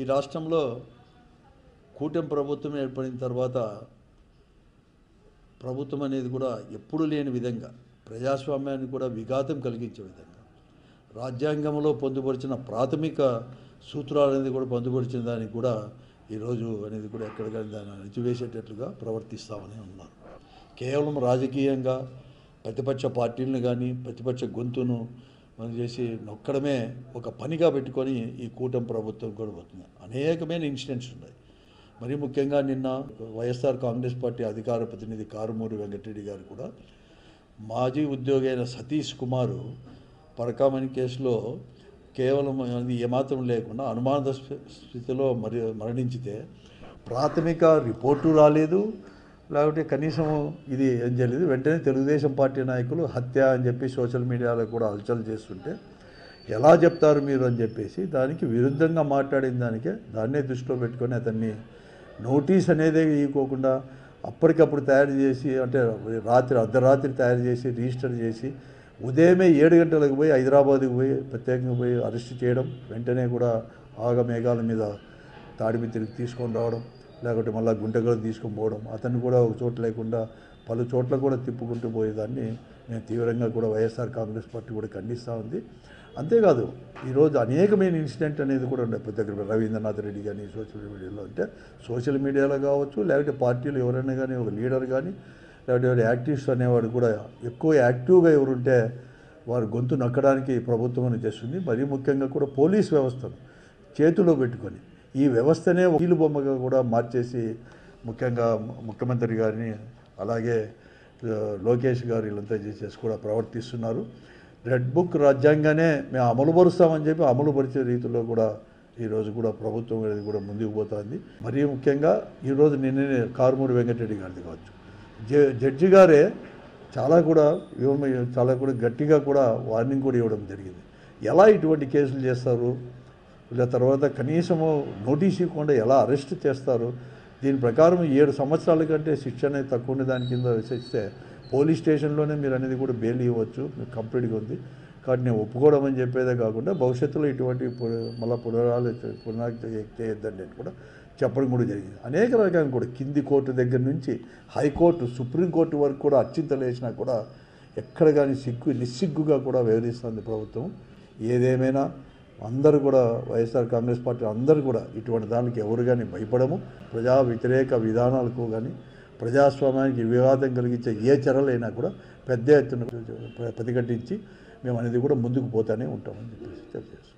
ఈ రాష్ట్రంలో కూటమి ప్రభుత్వం ఏర్పడిన తర్వాత ప్రభుత్వం అనేది కూడా ఎప్పుడూ లేని విధంగా ప్రజాస్వామ్యాన్ని కూడా విఘాతం కలిగించే విధంగా రాజ్యాంగంలో పొందుపరిచిన ప్రాథమిక సూత్రాలు అనేది కూడా పొందుపరిచిన దానికి కూడా ఈరోజు అనేది కూడా ఎక్కడికైనా దాన్ని అణిచివేసేటట్లుగా ప్రవర్తిస్తామని ఉన్నారు. కేవలం రాజకీయంగా ప్రతిపక్ష పార్టీలను కానీ ప్రతిపక్ష గొంతును మనం చేసి నొక్కడమే ఒక పనిగా పెట్టుకొని ఈ కూటమి ప్రభుత్వం కూడా పోతుంది. అనేకమైన ఇన్సిడెంట్స్ ఉన్నాయి. మరి ముఖ్యంగా నిన్న వైఎస్ఆర్ కాంగ్రెస్ పార్టీ అధికార ప్రతినిధి కారుమూరి వెంకటరెడ్డి గారు కూడా మాజీ ఉద్యోగి అయిన సతీష్ కుమారు పరకామణి కేసులో కేవలం అది ఏమాత్రం లేకుండా అనుమానాస్పద స్థితిలో మరణించితే ప్రాథమిక రిపోర్టు రాలేదు, లేకపోతే కనీసం ఇది ఏం చేయలేదు. వెంటనే తెలుగుదేశం పార్టీ నాయకులు హత్య అని చెప్పి సోషల్ మీడియాలో కూడా హల్చల్ చేస్తుంటే ఎలా చెప్తారు మీరు అని చెప్పేసి దానికి విరుద్ధంగా మాట్లాడిన దాన్నే దృష్టిలో పెట్టుకొని అతన్ని నోటీస్ అనేది ఇవ్వకుండా అప్పటికప్పుడు తయారు చేసి, అంటే అర్ధరాత్రి తయారు చేసి రిజిస్టర్ చేసి ఉదయమే 7 గంటలకు పోయి హైదరాబాద్కి పోయి ప్రత్యేకంగా పోయి అరెస్ట్ చేయడం, వెంటనే కూడా ఆగమేఘాల మీద తాడిమి తిరిగి తీసుకొని రావడం, లేకపోతే మళ్ళీ గుంటగలు తీసుకొని పోవడం, అతన్ని కూడా ఒక చోట లేకుండా పలు చోట్ల కూడా తిప్పుకుంటూ పోయేదాన్ని నేను తీవ్రంగా కూడా వైఎస్ఆర్ కాంగ్రెస్ పార్టీ కూడా ఖండిస్తూ ఉంది. అంతేకాదు ఈరోజు అనేకమైన ఇన్సిడెంట్ అనేది కూడా ఉండే ప్రతి ఒక్కరు రవీంద్రనాథ్ రెడ్డి కానీ సోషల్ మీడియాలో, అంటే సోషల్ మీడియాలో కావచ్చు, లేకపోతే పార్టీలు ఎవరైనా కానీ ఒక లీడర్ కానీ లేకపోతే యాక్టివిస్ట్ అనేవాడు కూడా ఎక్కువ యాక్టివ్గా ఎవరుంటే వారి గొంతు నక్కడానికి ప్రభుత్వం చేస్తుంది. మరీ ముఖ్యంగా కూడా పోలీస్ వ్యవస్థను చేతిలో పెట్టుకొని ఈ వ్యవస్థనే కీలు బొమ్మగా కూడా మార్చేసి ముఖ్యంగా ముఖ్యమంత్రి గారిని అలాగే లోకేష్ గారు వీళ్ళంతా చేసేసి కూడా ప్రవర్తిస్తున్నారు. రెడ్ బుక్ రాజ్యాంగానే మేము అమలు పరుస్తామని చెప్పి అమలు పరిచే రీతిలో కూడా ఈరోజు కూడా ప్రభుత్వం అనేది కూడా ముందుకు పోతుంది. మరీ ముఖ్యంగా ఈరోజు నిన్ననే కారుమూరి వెంకటరెడ్డి గారిది కావచ్చు, జడ్జి గారే చాలా కూడా గట్టిగా కూడా వార్నింగ్ కూడా ఇవ్వడం జరిగింది. ఎలా ఇటువంటి కేసులు చేస్తారు, ఇలా తర్వాత కనీసము నోటీస్ ఇవ్వకుండా ఎలా అరెస్ట్ చేస్తారు, దీని ప్రకారం 7 సంవత్సరాల కంటే శిక్ష అనేది తక్కువ ఉండే దాని కింద విసిస్తే పోలీస్ స్టేషన్లోనే మీరు అనేది కూడా బెయిల్ ఇవ్వచ్చు, మీకు కంప్లీట్గా ఉంది. కాబట్టి నేను ఒప్పుకోవడం అని చెప్పేదే కాకుండా భవిష్యత్తులో ఇటువంటి మళ్ళీ పునరావృతం చేయొద్దండి అని కూడా చెప్పడం కూడా జరిగింది. అనేక రకాలు కూడా కింది కోర్టు దగ్గర నుంచి హైకోర్టు సుప్రీంకోర్టు వరకు కూడా అత్యంతలు వేసినా కూడా ఎక్కడ కానీ నిస్సిగ్గుగా కూడా వ్యవహరిస్తుంది ప్రభుత్వం. ఏదేమైనా అందరూ కూడా వైఎస్ఆర్ కాంగ్రెస్ పార్టీ అందరూ కూడా ఇటువంటి దానికి ఎవరు కానీ భయపడము. ప్రజా వ్యతిరేక విధానాలకు కానీ ప్రజాస్వామ్యానికి వివాదం కలిగించే ఏ చర్యలైనా కూడా పెద్ద ఎత్తున ప్రతిఘటించి మేము అనేది కూడా ముందుకు పోతూనే ఉంటామని చెప్పేసి తెలియజేస్తాం.